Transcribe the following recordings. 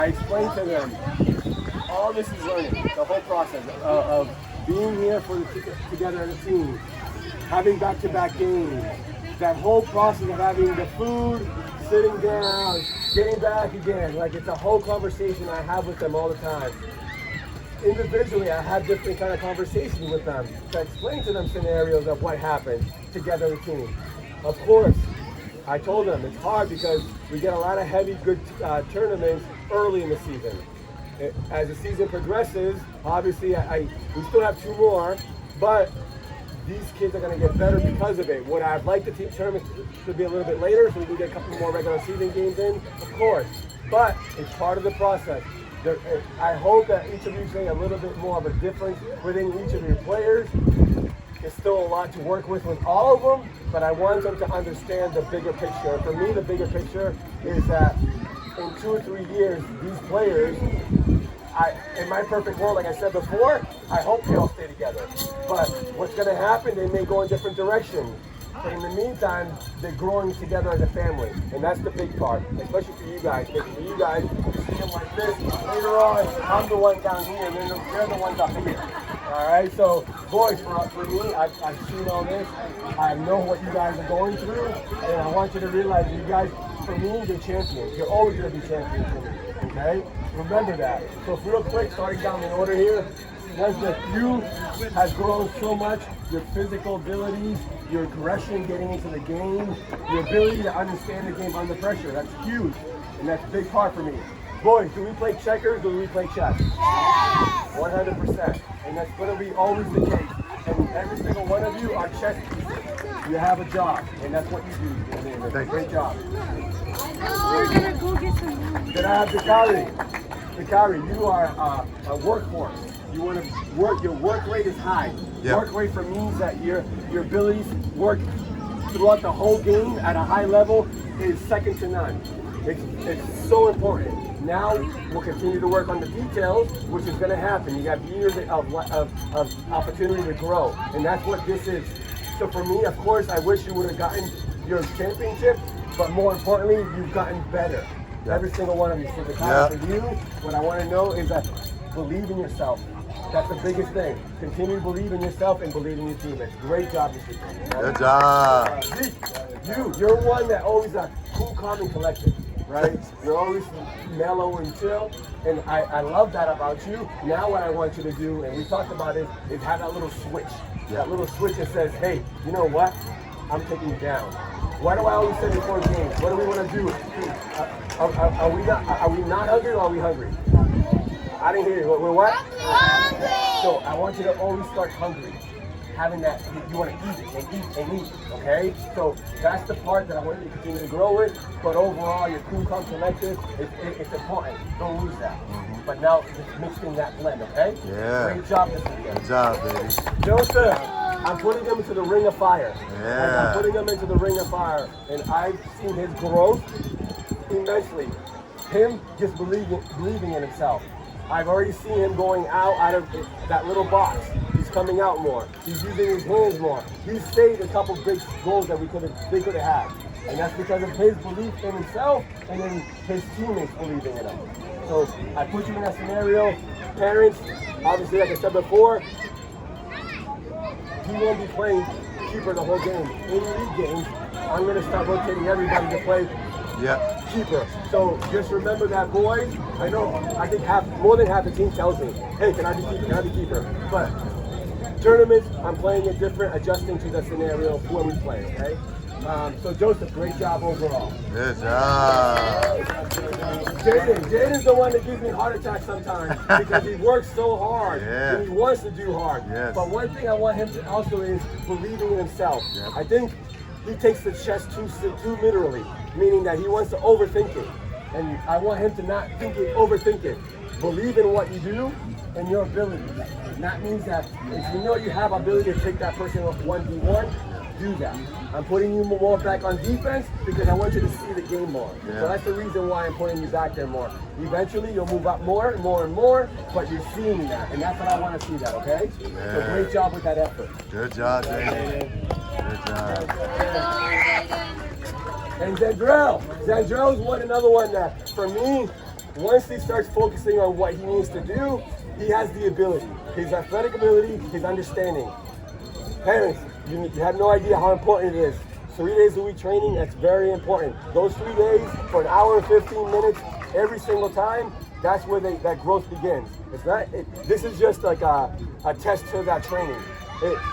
I explain to them all this is learning, the whole process of being here together as a team, having back-to-back games, that whole process of having the food, sitting down, getting back again. Like, it's a whole conversation I have with them all the time. Individually, I have different kind of conversations with them to explain to them scenarios of what happened together as a team. Of course, I told them it's hard because we get a lot of heavy, good tournaments early in the season. As the season progresses, obviously, we still have 2 more, but these kids are going to get better because of it. Would I have liked the team tournament to be a little bit later so we can get a couple more regular season games in? Of course, but it's part of the process. I hope that each of you see a little bit more of a difference within each of your players. There's still a lot to work with all of them, but I want them to understand the bigger picture. For me, the bigger picture is that in 2 or 3 years, these players, in my perfect world, like I said before, I hope they all stay together. But what's going to happen, they may go in different directions. But in the meantime, they're growing together as a family. And that's the big part, especially for you guys. Because for you guys, you see them like this. Later on, I'm the one down here, and then they're the ones up here. All right, so boys, for me, I've seen all this. I know what you guys are going through. And I want you to realize you guys, for me, you're champions. You're always going to be champions for me. Okay? Remember that. So real quick, starting down in order here. Leslie, you have grown so much. Your physical abilities, your aggression getting into the game, your ability to understand the game under pressure. That's huge, and that's a big part for me. Boys, do we play checkers or do we play chess? 100%. And that's going to be always the case. And every single one of you are chess pieces. You have a job, and that's what you do. It's a great job. We're going to go get some. Then I have Dakari, you are a workhorse. You want to work, your work rate is high. Yep. Work rate for means that your abilities work throughout the whole game at a high level is second to none. It's so important. Now we'll continue to work on the details, which is going to happen. You have years of opportunity to grow, and that's what this is. So for me, of course, I wish you would have gotten your championship, but more importantly, you've gotten better. Yep. Every single one of you. So the time for you, what I want to know is that believe in yourself. That's the biggest thing. Continue to believe in yourself and believe in your teammates. Great job this weekend. Good job. You're one that always cool, calm, and collected, right? You're always mellow and chill, and I love that about you. Now what I want you to do, and we talked about it, is have that little switch. Yeah. That little switch that says, hey, you know what? I'm taking you down. Why do I always say before games? What do we want to do? Are we not hungry or are we hungry? I didn't hear you. We're what? Hungry! So I want you to always start hungry. Having that, you want to eat and eat and eat, okay? So that's the part that I want you to continue to grow with. But overall, your cool, calm, collected, it's important. Don't lose that. Mm-hmm. But now, just mixing that blend, okay? Yeah. Great job this weekend. Good job, baby. Joseph, I'm putting him into the ring of fire. Yeah. I'm putting him into the ring of fire. And I've seen his growth immensely. Him just believing in himself. I've already seen him going out of that little box. He's coming out more. He's using his hands more. He's saved a couple big goals that they could have had. And that's because of his belief in himself and then his teammates believing in him. So I put you in that scenario. Parents, obviously, like I said before, he won't be playing keeper the whole game. In league games, I'm going to start rotating everybody to play keeper. So just remember that, boys. I know, I think more than half the team tells me, hey, can I be keeper? Can I be keeper? But tournaments, I'm playing it different, adjusting to the scenario where we play, okay? So Joseph, great job overall. Good job. Jaden's the one that gives me heart attacks sometimes because he works so hard and he wants to do hard. Yes. But one thing I want him to also is believing in himself. Yep. I think he takes the chess too literally, meaning that he wants to overthink it. And I want him to not overthink it. Believe in what you do and your abilities. And that means that if you know you have ability to take that person off 1v1, do that. I'm putting you more back on defense because I want you to see the game more. Yeah. So that's the reason why I'm putting you back there more. Eventually, you'll move up more and more and more, but you're seeing that, and that's what I want to see that, okay? Yeah. So great job with that effort. Good job, Jaden. Good job. And Zandrell's another one that, for me, once he starts focusing on what he needs to do, he has the ability, his athletic ability, his understanding. Parents, you have no idea how important it is. 3 days a week training, that's very important. Those 3 days for an hour and 15 minutes every single time, that's where that growth begins. It's not. This is just like a test to that training.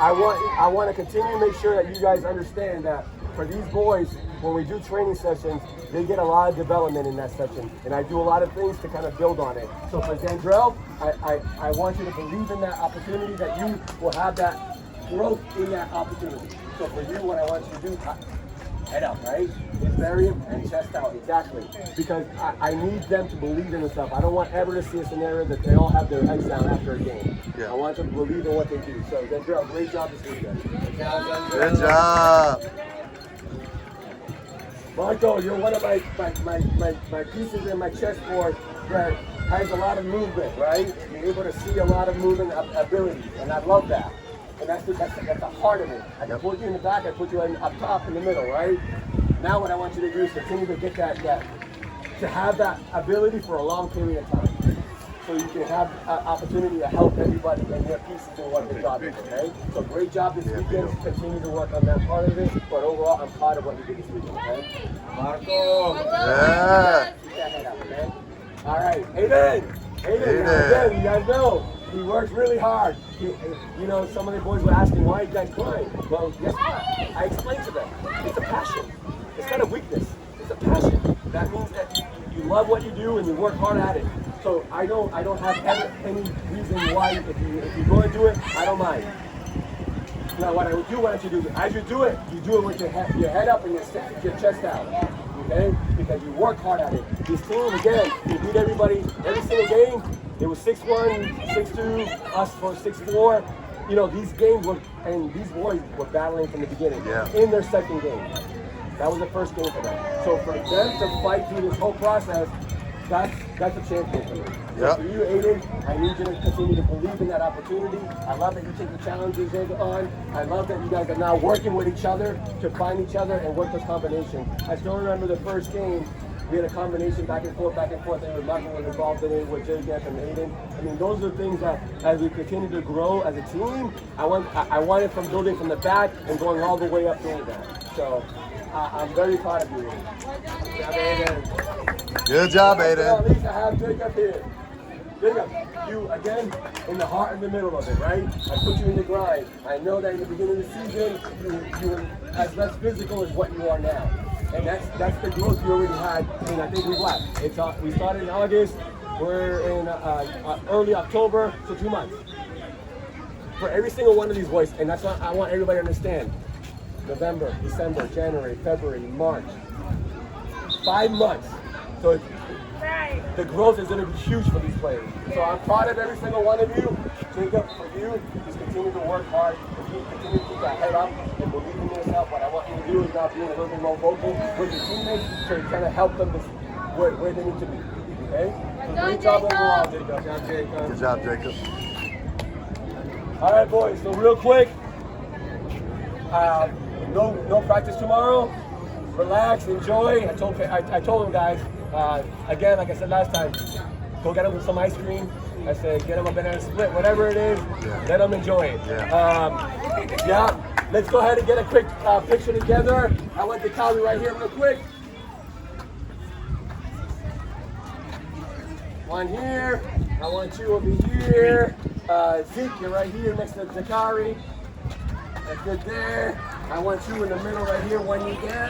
I want to continue to make sure that you guys understand that for these boys, when we do training sessions, they get a lot of development in that session, and I do a lot of things to kind of build on it. So for Zandrell, I want you to believe in that opportunity, that you will have that growth in that opportunity. So for you, what I want you to do, head up, right? It's very and chest out, exactly. Because I need them to believe in themselves. I don't want ever to see a scenario that they all have their heads down after a game. Yeah. I want them to believe in what they do. So Zandrell, great job this weekend. Good job. Marco, you're one of my pieces in my chessboard that has a lot of movement, right? You're able to see a lot of movement ability, and I love that. And that's the heart of it. I can put you in the back, I put you up top in the middle, right? Now what I want you to do is continue to get to have that ability for a long period of time. So you can have an opportunity to help everybody and their pieces in what their job is, okay? So great job this weekend. Continue to work on that part of it. But overall, I'm proud of what you did this weekend, okay? Marco! Yeah. Keep that head up, okay? All right, Hayden, again, you guys know, he works really hard. You know, some of the boys were asking, why you guys crying? Well, guess what? I explained to them. It's a passion. It's not a weakness. It's a passion. That means that you love what you do and you work hard at it. So I don't have any reason why, if you're going to do it, I don't mind. Now what I would do, as you do it with your head up and your chest out. Okay? Because you work hard at it. This team, again, we beat everybody every single game. It was 6-1, 6-2, us for 6-4. You know, these games were, and these boys were battling from the beginning. Yeah. In their second game. That was the first game for them. So for them to fight through this whole process, that's a champion for me. Yep. So for you, Aiden, I need you to continue to believe in that opportunity. I love that you take the challenges on. I love that you guys are now working with each other to find each other and work those combinations. I still remember the first game. We had a combination back and forth, and Michael was involved in it with Jacob and Aiden. I mean, those are things that, as we continue to grow as a team, I want it from building from the back and going all the way up doing that. So I'm very proud of you. Good job, At Aiden. least I have Jacob here. Jacob, you, again, in the heart and the middle of it, right? I put you in the grind. I know that in the beginning of the season, you were as less physical as what you are now. And that's the growth you already had. And I think we started in August. We're in early October, so 2 months. For every single one of these boys, and that's what I want everybody to understand. November, December, January, February, March. 5 months. So the growth is going to be huge for these players. So I'm proud of every single one of you. Jacob, for you, just continue to work hard. Continue to keep that head up and believe in yourself. What I want you to do is not being a little bit more vocal with your teammates to kind of help them where they need to be. Okay? So great job overall, Jacob. Good job, Jacob. All right, boys. So real quick, no practice tomorrow. Relax, enjoy. I told them guys. Again, like I said last time, go get them some ice cream. I said, get them a banana split, whatever it is, let them enjoy it. Let's go ahead and get a quick picture together. I want the Callie right here real quick. One here. I want you over here. Zeke, you're right here next to Zakari. That's good there. I want you in the middle right here, one you get.